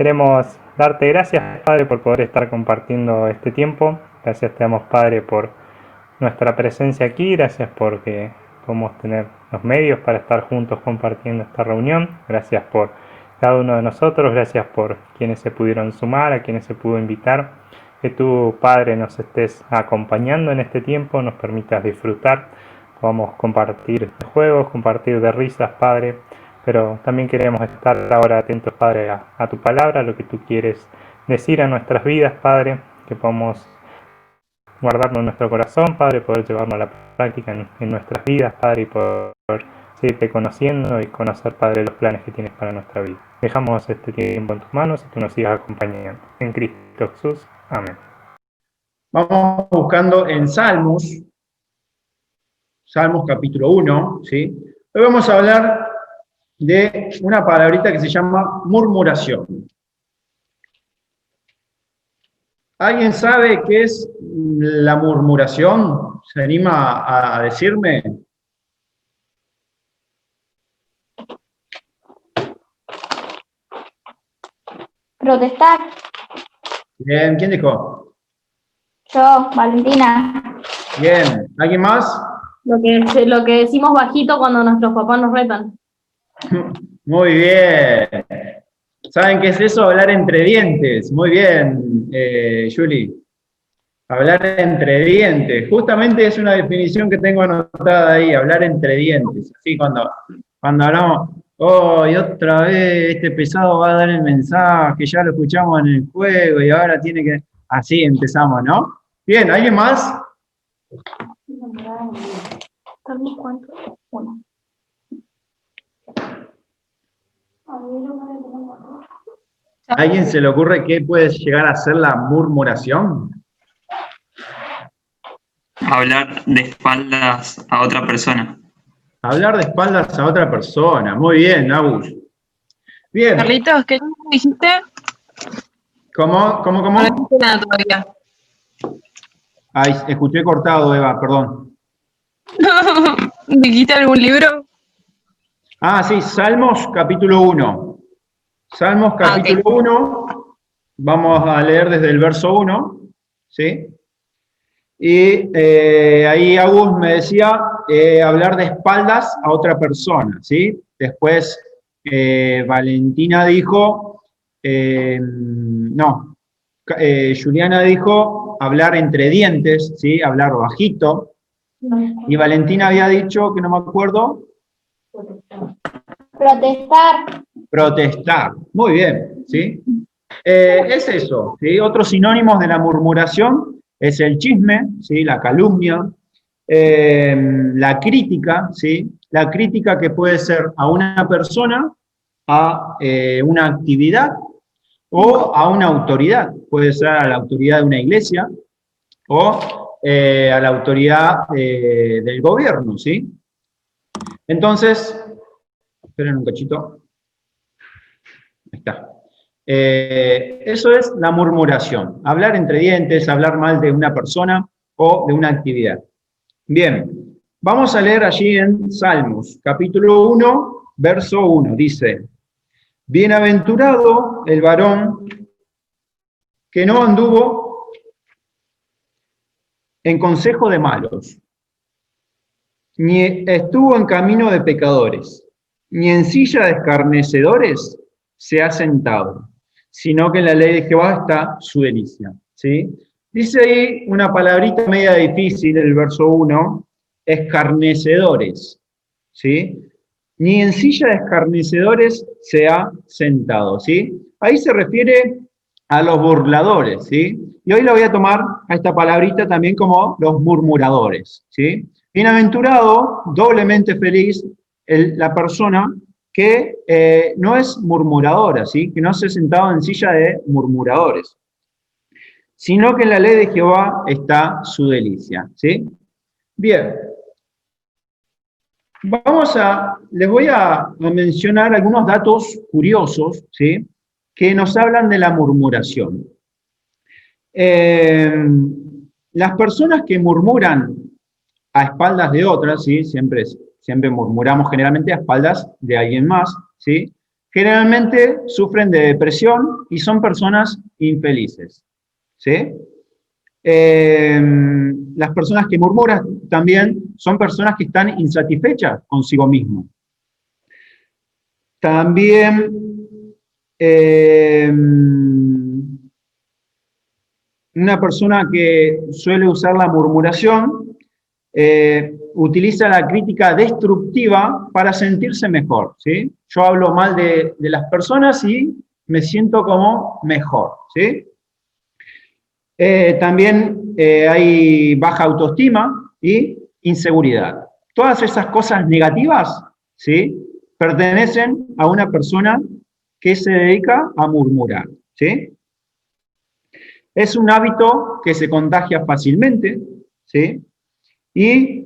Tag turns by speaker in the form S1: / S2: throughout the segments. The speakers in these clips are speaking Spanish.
S1: Queremos darte gracias, Padre, por poder estar compartiendo este tiempo. Gracias te damos, Padre, por nuestra presencia aquí. Gracias porque podemos tener los medios para estar juntos compartiendo esta reunión. Gracias por cada uno de nosotros. Gracias por quienes se pudieron sumar, a quienes se pudo invitar. Que tú, Padre, nos estés acompañando en este tiempo, nos permitas disfrutar. Podamos compartir de juegos, compartir de risas, Padre. Pero también queremos estar ahora atentos, Padre, a tu palabra, a lo que tú quieres decir a nuestras vidas, Padre, que podamos guardarlo en nuestro corazón, Padre, poder llevarlo a la práctica en nuestras vidas, Padre, y poder seguirte conociendo y conocer, Padre, los planes que tienes para nuestra vida. Dejamos este tiempo en tus manos y tú nos sigas acompañando. En Cristo Jesús. Amén.
S2: Vamos buscando en Salmos capítulo 1, ¿sí? Hoy vamos a hablar de una palabrita que se llama murmuración. ¿Alguien sabe qué es la murmuración? ¿Se anima a decirme?
S3: Protestar.
S2: Bien, ¿quién dijo?
S3: Yo, Valentina.
S2: Bien, ¿alguien más?
S4: Lo que decimos bajito cuando nuestros papás nos retan.
S2: Muy bien. ¿Saben qué es eso? Hablar entre dientes. Muy bien, Julie. Hablar entre dientes. Justamente es una definición que tengo anotada ahí, hablar entre dientes. Así cuando hablamos, oh, y otra vez este pesado va a dar el mensaje, ya lo escuchamos en el juego y ahora tiene que... Así empezamos, ¿no? Bien, ¿alguien más?
S3: ¿Cuánto? Uno.
S2: ¿A alguien se le ocurre qué puede llegar a ser la murmuración?
S5: Hablar de espaldas a otra persona.
S2: Hablar de espaldas a otra persona. Muy bien, Agus. Bien.
S4: Carlitos, ¿qué dijiste?
S2: ¿Cómo?
S4: No dijiste nada todavía.
S2: Ay, escuché cortado, Eva, perdón.
S4: ¿Dijiste algún libro?
S2: Ah, sí, Salmos capítulo 1. Salmos capítulo 1. Vamos a leer desde el verso 1, ¿sí? Y ahí Agus me decía hablar de espaldas a otra persona, ¿sí? Después Valentina dijo, Juliana dijo hablar entre dientes, ¿sí? Hablar bajito. Y Valentina había dicho, que no me acuerdo.
S3: Protestar.
S2: Protestar. Muy bien, ¿sí? Es eso, ¿sí? Otros sinónimos de la murmuración es el chisme, ¿sí? La calumnia, la crítica, ¿sí? La crítica que puede ser a una persona, a una actividad o a una autoridad. Puede ser a la autoridad de una iglesia o a la autoridad del gobierno, ¿sí? Entonces, esperen un cachito. Ahí está. Eso es la murmuración. Hablar entre dientes, hablar mal de una persona o de una actividad. Bien, vamos a leer allí en Salmos, capítulo 1, verso 1. Dice, bienaventurado el varón que no anduvo en consejo de malos, ni estuvo en camino de pecadores, ni en silla de escarnecedores se ha sentado, sino que en la ley de Jehová está su delicia. ¿Sí? Dice ahí una palabrita media difícil, el verso 1, escarnecedores. ¿Sí? Ni en silla de escarnecedores se ha sentado. ¿Sí? Ahí se refiere a los burladores. ¿Sí? Y hoy lo voy a tomar a esta palabrita también como los murmuradores. ¿Sí? Bienaventurado, doblemente feliz, la persona que no es murmuradora, ¿sí? Que no se ha sentado en silla de murmuradores, sino que en la ley de Jehová está su delicia, ¿sí? Bien. Les voy a mencionar algunos datos curiosos, ¿sí? Que nos hablan de la murmuración. Las personas que murmuran a espaldas de otras, ¿sí? Siempre murmuramos generalmente a espaldas de alguien más, ¿sí? generalmente sufren de depresión y son personas infelices. ¿Sí? Las personas que murmuran también son personas que están insatisfechas consigo mismos. También una persona que suele usar la murmuración utiliza la crítica destructiva para sentirse mejor, ¿sí? Yo hablo mal de las personas y me siento como mejor, ¿sí? También hay baja autoestima y inseguridad. Todas esas cosas negativas, ¿sí?, pertenecen a una persona que se dedica a murmurar, ¿sí? Es un hábito que se contagia fácilmente, ¿sí? Y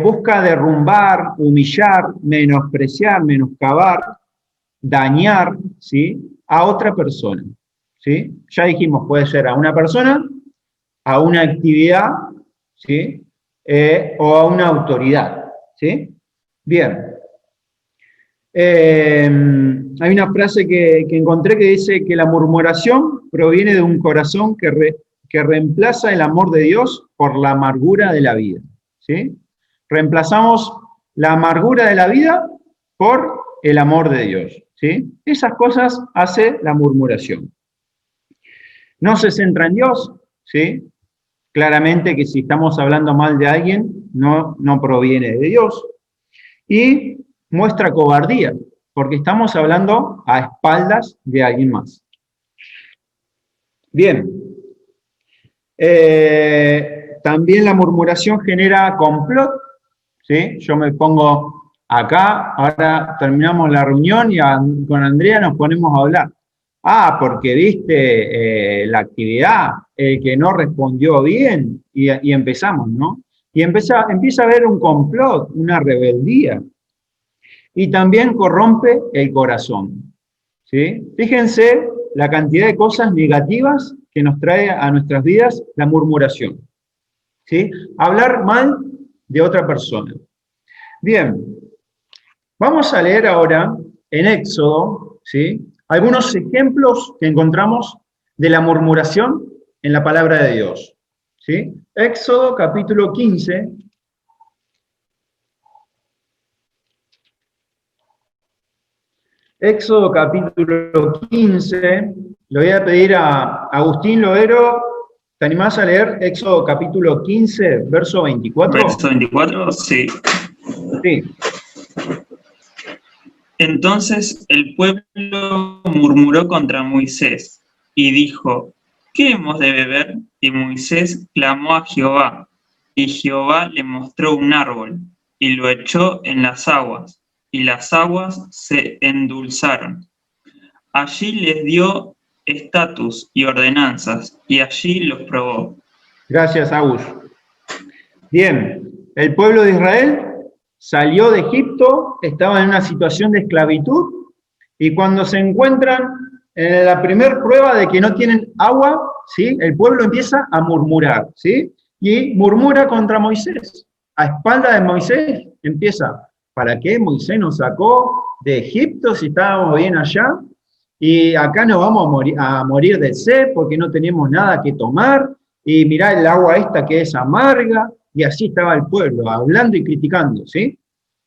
S2: busca derrumbar, humillar, menospreciar, menoscabar, dañar, ¿sí?, a otra persona, ¿sí? Ya dijimos, puede ser a una persona, a una actividad, ¿sí?, o a una autoridad, ¿sí? Bien. Hay una frase que encontré que dice que la murmuración proviene de un corazón que reemplaza el amor de Dios por la amargura de la vida, ¿sí? Reemplazamos la amargura de la vida por el amor de Dios, ¿sí? Esas cosas hace la murmuración. No se centra en Dios, ¿sí? Claramente que si estamos hablando mal de alguien, no proviene de Dios. Y muestra cobardía, porque estamos hablando a espaldas de alguien más. Bien. También la murmuración genera complot, ¿sí? Yo me pongo acá, ahora terminamos la reunión y con Andrea nos ponemos a hablar. Ah, porque viste la actividad, el que no respondió bien, y empezamos, ¿no? Y empieza a haber un complot, una rebeldía. Y también corrompe el corazón, ¿sí? Fíjense la cantidad de cosas negativas que nos trae a nuestras vidas la murmuración, ¿sí? Hablar mal de otra persona. Bien, vamos a leer ahora en Éxodo, ¿sí?, algunos ejemplos que encontramos de la murmuración en la palabra de Dios, ¿sí? Éxodo capítulo 15. Éxodo capítulo 15, le voy a pedir a Agustín Loero, ¿te animás a leer Éxodo capítulo 15, verso 24?
S5: Verso 24, sí.
S2: Sí.
S5: Entonces el pueblo murmuró contra Moisés y dijo, ¿qué hemos de beber? Y Moisés clamó a Jehová, y Jehová le mostró un árbol, y lo echó en las aguas, y las aguas se endulzaron. Allí les dio estatus y ordenanzas, y allí los probó.
S2: Gracias, Agus. Bien, el pueblo de Israel salió de Egipto, estaba en una situación de esclavitud, y cuando se encuentran en la primera prueba de que no tienen agua, ¿sí?, el pueblo empieza a murmurar, ¿sí?, y murmura contra Moisés. A espalda de Moisés empieza, ¿para qué Moisés nos sacó de Egipto si estábamos bien allá? Y acá nos vamos a morir de sed porque no tenemos nada que tomar, y mirá el agua esta que es amarga. Y así estaba el pueblo, hablando y criticando, ¿sí?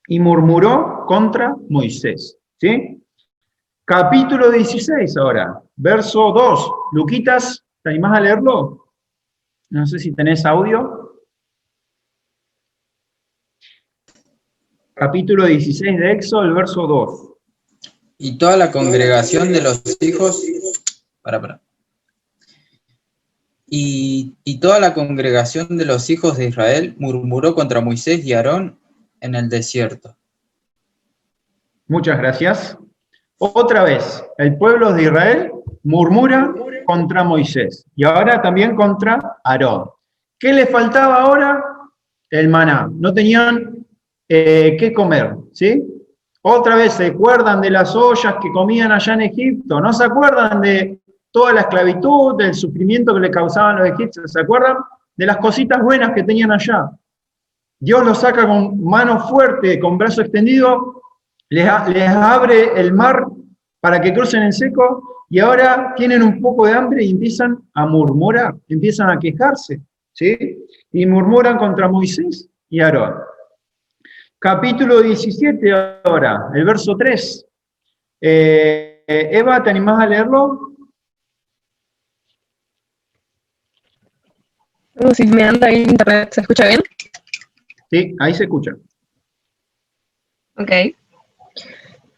S2: Y murmuró contra Moisés, ¿sí? Capítulo 16 ahora, verso 2. Luquitas, ¿te animás a leerlo? No sé si tenés audio. Capítulo 16 de Éxodo, el verso 2.
S6: Y toda la congregación de los hijos... Y toda la congregación de los hijos de Israel murmuró contra Moisés y Aarón en el desierto.
S2: Muchas gracias. Otra vez, el pueblo de Israel murmura contra Moisés y ahora también contra Aarón. ¿Qué les faltaba ahora? El maná. No tenían qué comer, ¿sí? Otra vez se acuerdan de las ollas que comían allá en Egipto. ¿No se acuerdan de toda la esclavitud, del sufrimiento que le causaban los egipcios? ¿Se acuerdan de las cositas buenas que tenían allá? Dios los saca con mano fuerte, con brazo extendido, les abre el mar para que crucen en seco, y ahora tienen un poco de hambre y empiezan a murmurar, empiezan a quejarse, ¿sí? Y murmuran contra Moisés y Aarón. Capítulo 17 ahora, el verso 3. Eva, ¿te animás a leerlo?
S7: Si me anda bien internet, ¿se escucha bien?
S2: Sí, ahí se escucha.
S7: Ok.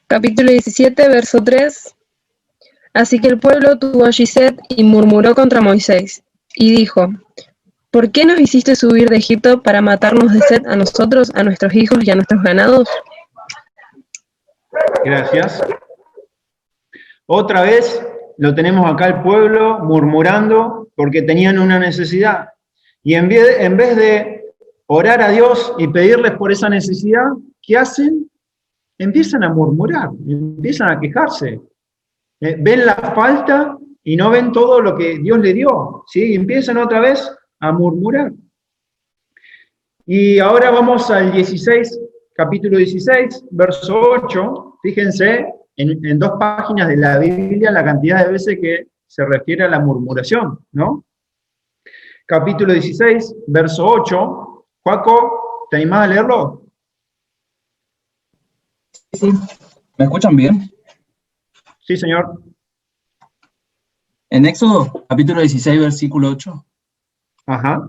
S7: Capítulo 17, verso 3. Así que el pueblo tuvo allí sed y murmuró contra Moisés, y dijo, ¿por qué nos hiciste subir de Egipto para matarnos de sed a nosotros, a nuestros hijos y a nuestros ganados?
S2: Gracias. Otra vez lo tenemos acá el pueblo murmurando porque tenían una necesidad. Y en vez de orar a Dios y pedirles por esa necesidad, ¿qué hacen? Empiezan a murmurar, empiezan a quejarse. Ven la falta y no ven todo lo que Dios le dio, ¿sí? Y empiezan otra vez a murmurar. Y ahora vamos al 16, capítulo 16, verso 8. Fíjense en 2 páginas de la Biblia la cantidad de veces que se refiere a la murmuración, ¿no? Capítulo 16, verso 8. Joaco, ¿te animás a leerlo?
S8: Sí. ¿Me escuchan bien?
S2: Sí, señor.
S8: En Éxodo, capítulo 16, versículo 8.
S2: Ajá.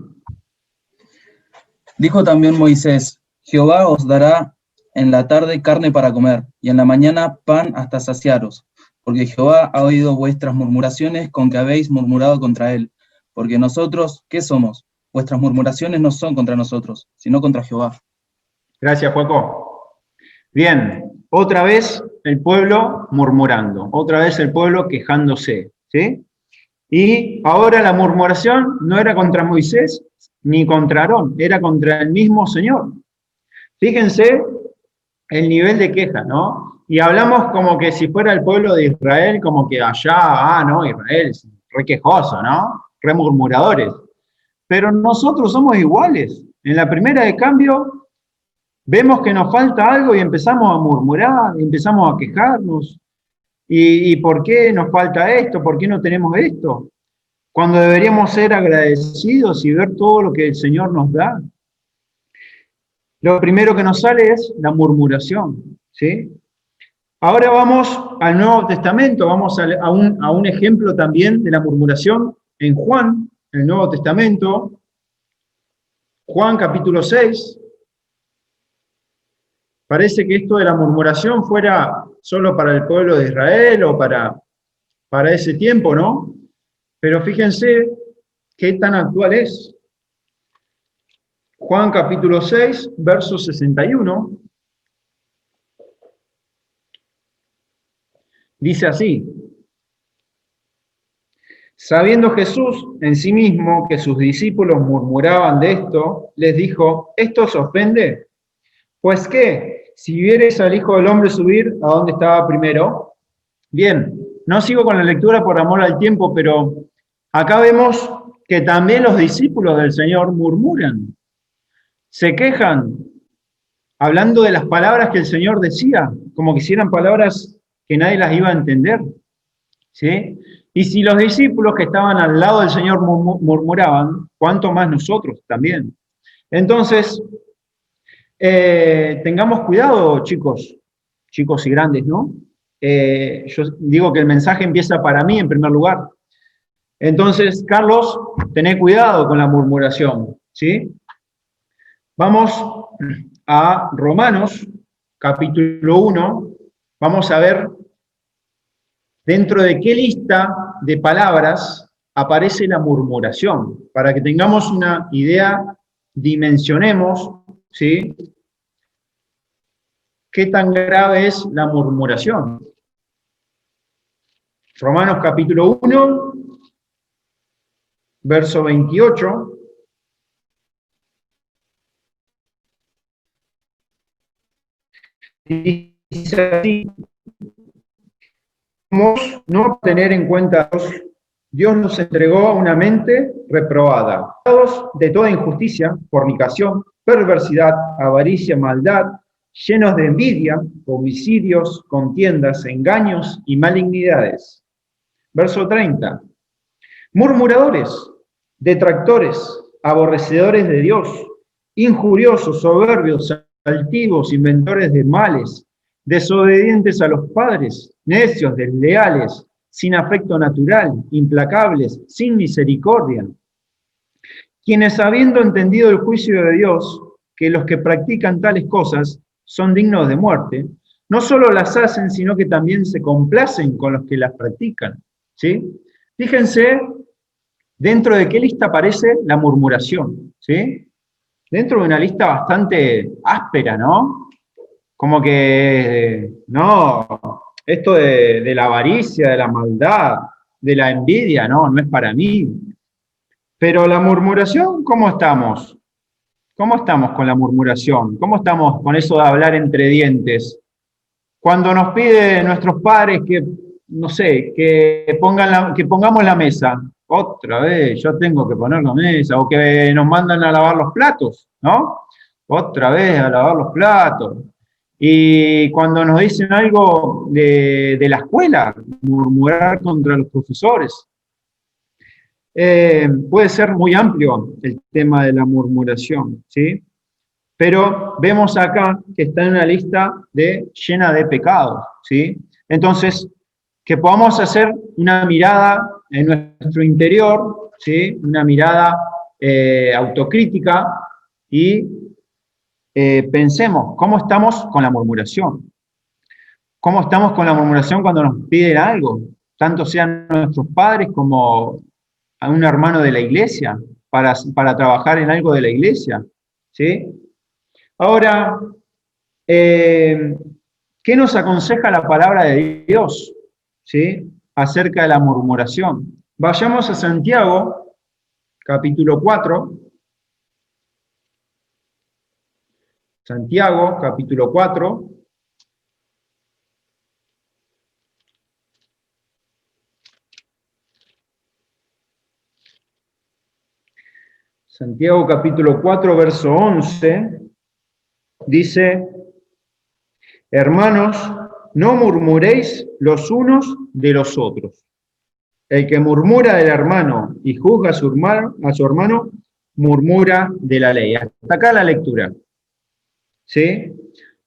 S8: Dijo también Moisés, Jehová os dará en la tarde carne para comer, y en la mañana pan hasta saciaros, porque Jehová ha oído vuestras murmuraciones con que habéis murmurado contra él. Porque nosotros, ¿qué somos? Vuestras murmuraciones no son contra nosotros, sino contra Jehová.
S2: Gracias, Joaco. Bien, otra vez el pueblo murmurando, otra vez el pueblo quejándose, ¿sí? Y ahora la murmuración no era contra Moisés ni contra Aarón, era contra el mismo Señor. Fíjense el nivel de queja, ¿no? Y hablamos como que si fuera el pueblo de Israel, como que allá, no, Israel es re quejoso, ¿no? Re murmuradores. Pero nosotros somos iguales. En la primera de cambio, vemos que nos falta algo y empezamos a murmurar, empezamos a quejarnos. ¿Y por qué nos falta esto? ¿Por qué no tenemos esto? Cuando deberíamos ser agradecidos y ver todo lo que el Señor nos da. Lo primero que nos sale es la murmuración, ¿sí? Ahora vamos al Nuevo Testamento, vamos a un ejemplo también de la murmuración en Juan, el Nuevo Testamento. Juan capítulo 6. Parece que esto de la murmuración fuera solo para el pueblo de Israel o para ese tiempo, ¿no? Pero fíjense qué tan actual es. Juan capítulo 6, verso 61. Dice así: sabiendo Jesús en sí mismo que sus discípulos murmuraban de esto, les dijo, ¿esto os ofende? Pues qué, si viereis al Hijo del Hombre subir, ¿a dónde estaba primero? Bien, no sigo con la lectura por amor al tiempo, pero acá vemos que también los discípulos del Señor murmuran, se quejan, hablando de las palabras que el Señor decía, como que si eran palabras que nadie las iba a entender, ¿sí? Y si los discípulos que estaban al lado del Señor murmuraban, ¿cuánto más nosotros también? Entonces, tengamos cuidado, chicos y grandes, ¿no? Yo digo que el mensaje empieza para mí en primer lugar. Entonces, Carlos, tené cuidado con la murmuración, ¿sí? Vamos a Romanos, capítulo 1. Vamos a ver dentro de qué lista de palabras aparece la murmuración, para que tengamos una idea, dimensionemos, ¿sí? ¿Qué tan grave es la murmuración? Romanos capítulo 1, verso 28. Dice así: no tener en cuenta, Dios nos entregó una mente reprobada, de toda injusticia, fornicación, perversidad, avaricia, maldad, llenos de envidia, homicidios, contiendas, engaños y malignidades. Verso 30. Murmuradores, detractores, aborrecedores de Dios, injuriosos, soberbios, altivos, inventores de males, desobedientes a los padres, necios, desleales, sin afecto natural, implacables, sin misericordia, quienes habiendo entendido el juicio de Dios, que los que practican tales cosas son dignos de muerte, no solo las hacen, sino que también se complacen con los que las practican. ¿Sí? Fíjense dentro de qué lista aparece la murmuración. ¿Sí? Dentro de una lista bastante áspera, ¿no? Como que, no, esto de la avaricia, de la maldad, de la envidia, no es para mí. Pero la murmuración, ¿cómo estamos? ¿Cómo estamos con la murmuración? ¿Cómo estamos con eso de hablar entre dientes? Cuando nos piden nuestros padres que, no sé, que pongamos la mesa, otra vez, yo tengo que poner la mesa, o que nos mandan a lavar los platos, ¿no? Otra vez a lavar los platos. Y cuando nos dicen algo de la escuela, murmurar contra los profesores. Puede ser muy amplio el tema de la murmuración, ¿sí? Pero vemos acá que está en una lista llena de pecados, ¿sí? Entonces, que podamos hacer una mirada en nuestro interior, ¿sí? Una mirada autocrítica y pensemos, ¿cómo estamos con la murmuración? ¿Cómo estamos con la murmuración cuando nos piden algo? Tanto sean nuestros padres como a un hermano de la iglesia, para trabajar en algo de la iglesia, ¿sí? Ahora, ¿qué nos aconseja la palabra de Dios, ¿sí? Acerca de la murmuración? Vayamos a Santiago, capítulo 4. Santiago, capítulo 4. Santiago capítulo 4, verso 11, dice, hermanos, no murmuréis los unos de los otros. El que murmura del hermano y juzga a su hermano, murmura de la ley. Hasta acá la lectura. ¿Sí?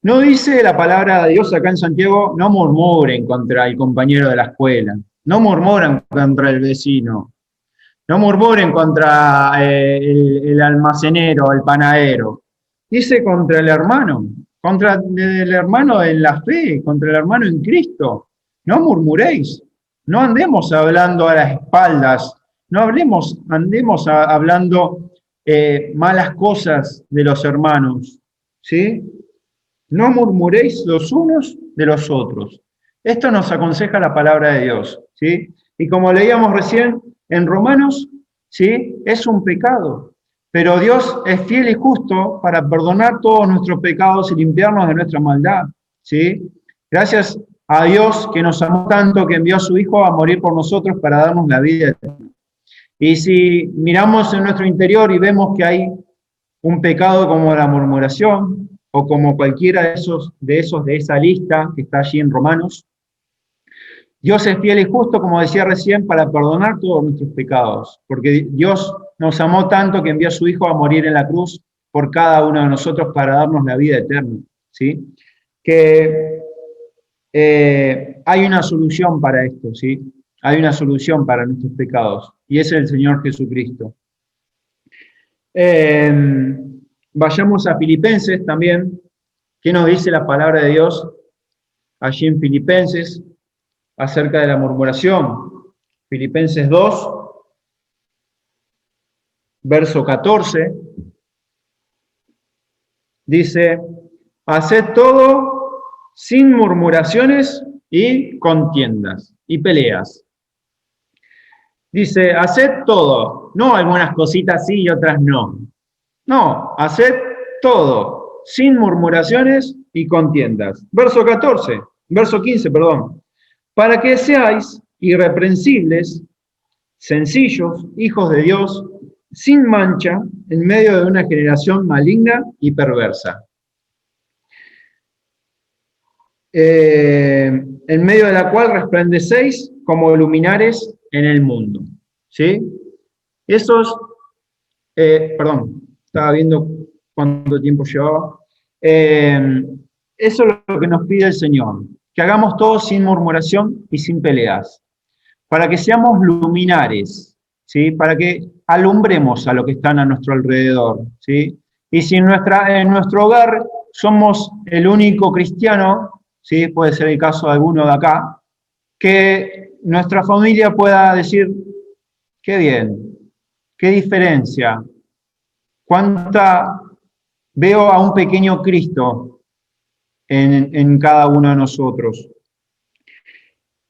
S2: No dice la palabra de Dios acá en Santiago, no murmuren contra el compañero de la escuela, no murmuren contra el vecino, no murmuren contra el almacenero, el panadero. Dice contra el hermano en la fe, contra el hermano en Cristo. No murmuréis, no andemos hablando a las espaldas, no andemos hablando malas cosas de los hermanos, ¿sí? No murmuréis los unos de los otros. Esto nos aconseja la palabra de Dios, ¿sí? Y como leíamos recién, en Romanos, ¿sí? Es un pecado, pero Dios es fiel y justo para perdonar todos nuestros pecados y limpiarnos de nuestra maldad, ¿sí? Gracias a Dios que nos amó tanto que envió a su Hijo a morir por nosotros para darnos la vida eterna. Y si miramos en nuestro interior y vemos que hay un pecado como la murmuración o como cualquiera de esa lista que está allí en Romanos, Dios es fiel y justo, como decía recién, para perdonar todos nuestros pecados, porque Dios nos amó tanto que envió a su Hijo a morir en la cruz por cada uno de nosotros para darnos la vida eterna, ¿sí? Que hay una solución para esto, ¿sí? Hay una solución para nuestros pecados, y es el Señor Jesucristo. Vayamos a Filipenses también. ¿Qué nos dice la palabra de Dios allí en Filipenses acerca de la murmuración? Filipenses 2, verso 14, dice, haced todo sin murmuraciones y contiendas y peleas. Dice, haced todo, no algunas cositas sí y otras no. No, haced todo sin murmuraciones y contiendas. Verso 15, para que seáis irreprensibles, sencillos, hijos de Dios, sin mancha, en medio de una generación maligna y perversa. en medio de la cual resplandecéis como luminares en el mundo. ¿Sí? Esos, perdón, estaba viendo cuánto tiempo llevaba. Eso es lo que nos pide el Señor, que hagamos todo sin murmuración y sin peleas, para que seamos luminares, ¿sí? Para que alumbremos a lo que están a nuestro alrededor, ¿sí? Y si en nuestro hogar somos el único cristiano, ¿sí? Puede ser el caso de alguno de acá, que nuestra familia pueda decir, qué bien, qué diferencia, veo a un pequeño Cristo en cada uno de nosotros.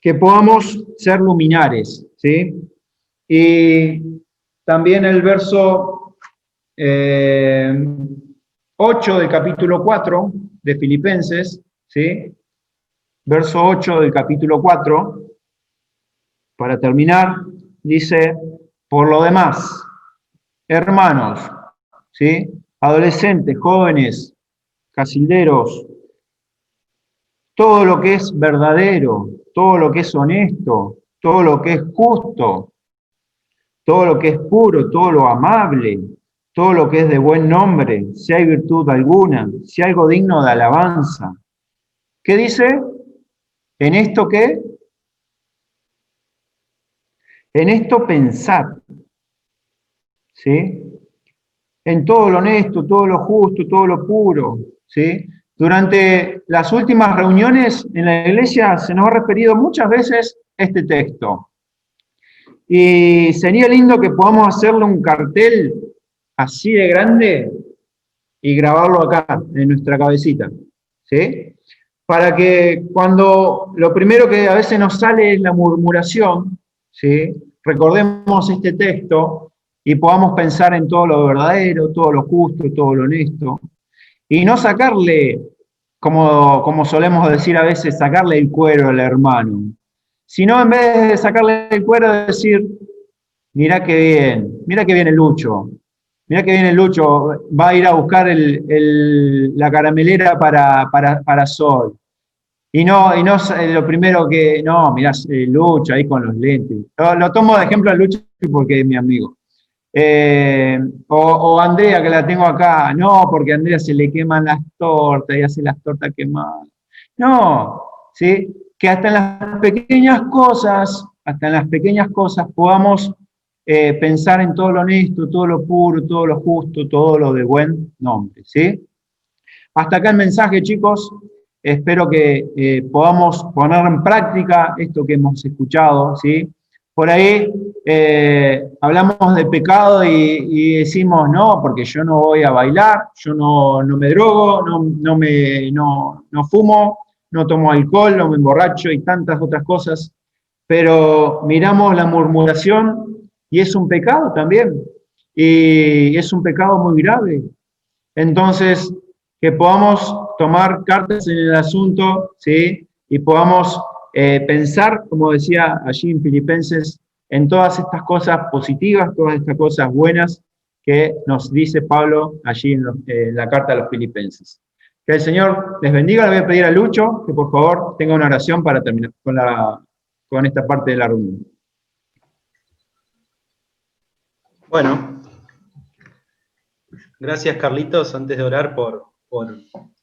S2: Que podamos ser luminares, ¿sí? Y también el verso 8 del capítulo 4 de Filipenses, ¿sí? Verso 8 del capítulo 4, para terminar, dice, por lo demás, hermanos, ¿sí? Adolescentes, jóvenes, casilderos, todo lo que es verdadero, todo lo que es honesto, todo lo que es justo, todo lo que es puro, todo lo amable, todo lo que es de buen nombre, si hay virtud alguna, si hay algo digno de alabanza. ¿Qué dice? ¿En esto qué? En esto pensad, ¿sí? En todo lo honesto, todo lo justo, todo lo puro, ¿sí? Durante las últimas reuniones en la iglesia se nos ha referido muchas veces este texto. Y sería lindo que podamos hacerle un cartel así de grande y grabarlo acá, en nuestra cabecita, ¿sí? Para que cuando lo primero que a veces nos sale es la murmuración, ¿sí? Recordemos este texto y podamos pensar en todo lo verdadero, todo lo justo, todo lo honesto, y no sacarle, como solemos decir a veces, sacarle el cuero al hermano, sino en vez de sacarle el cuero, decir, mirá qué bien el Lucho, mirá qué bien el Lucho, va a ir a buscar la caramelera para Sol. Y no lo primero que, no, mirá, Lucho ahí con los lentes. Lo tomo de ejemplo a Lucho porque es mi amigo. O Andrea, que la tengo acá, no, porque a Andrea se le queman las tortas y hace las tortas quemadas. No, ¿sí? Que hasta en las pequeñas cosas podamos pensar en todo lo honesto, todo lo puro, todo lo justo, todo lo de buen nombre, ¿sí? Hasta acá el mensaje, chicos. Espero que podamos poner en práctica esto que hemos escuchado, ¿sí? Por ahí hablamos de pecado y decimos, no, porque yo no voy a bailar, yo no me drogo, no fumo, no tomo alcohol, no me emborracho y tantas otras cosas, pero miramos la murmuración y es un pecado también, y es un pecado muy grave. Entonces, que podamos tomar cartas en el asunto, ¿sí? Y podamos pensar, como decía allí en Filipenses, en todas estas cosas positivas, todas estas cosas buenas que nos dice Pablo allí en la carta a los Filipenses. Que el Señor les bendiga. Le voy a pedir a Lucho que por favor tenga una oración para terminar con esta parte de la reunión.
S9: Bueno, gracias Carlitos, antes de orar por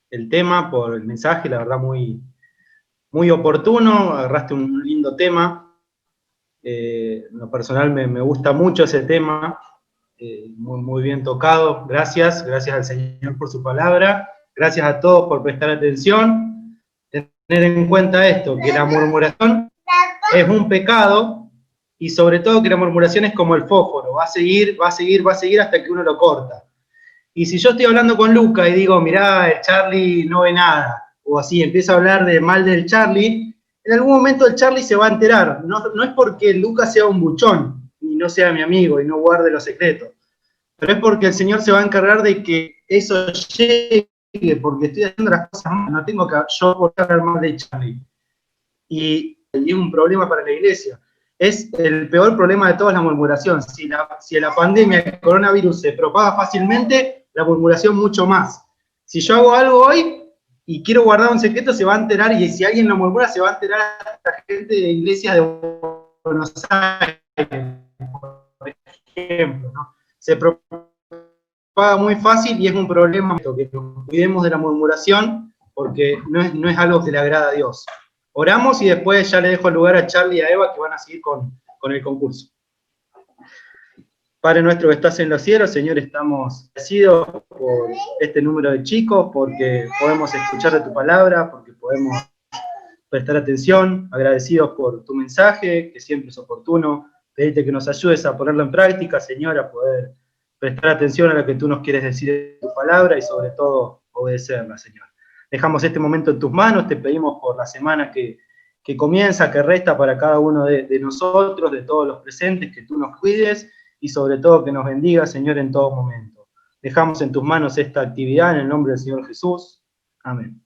S9: el tema, por el mensaje, la verdad muy, muy oportuno, agarraste un lindo tema, en lo personal me gusta mucho ese tema, muy, muy bien tocado, gracias al Señor por su palabra, gracias a todos por prestar atención, tener en cuenta esto, que la murmuración es un pecado, y sobre todo que la murmuración es como el fósforo, va a seguir hasta que uno lo corta. Y si yo estoy hablando con Luca y digo, mirá, el Charlie no ve nada, o así, empiezo a hablar mal del Charlie, en algún momento el Charlie se va a enterar. No es porque Luca sea un buchón, y no sea mi amigo, y no guarde los secretos, pero es porque el Señor se va a encargar de que eso llegue, porque estoy haciendo las cosas mal, no tengo que yo por hablar mal del Charlie. Y es un problema para la iglesia. Es el peor problema de todas, la murmuración. Si la pandemia, el coronavirus se propaga fácilmente, la murmuración mucho más. Si yo hago algo hoy y quiero guardar un secreto, se va a enterar, y si alguien lo murmura, se va a enterar la gente de iglesias de Buenos Aires, por ejemplo, ¿no? Se propaga muy fácil y es un problema que nos cuidemos de la murmuración, porque no es algo que le agrada a Dios. Oramos y después ya le dejo el lugar a Charlie y a Eva, que van a seguir con el concurso. Padre nuestro que estás en los cielos, Señor, estamos agradecidos por este número de chicos, porque podemos escuchar de tu palabra, porque podemos prestar atención, agradecidos por tu mensaje, que siempre es oportuno, pedirte que nos ayudes a ponerlo en práctica, Señor, a poder prestar atención a lo que tú nos quieres decir en tu palabra y sobre todo obedecerla, Señor. Dejamos este momento en tus manos, te pedimos por la semana que comienza, que resta para cada uno de nosotros, de todos los presentes, que tú nos cuides y sobre todo que nos bendiga, Señor, en todo momento. Dejamos en tus manos esta actividad en el nombre del Señor Jesús. Amén.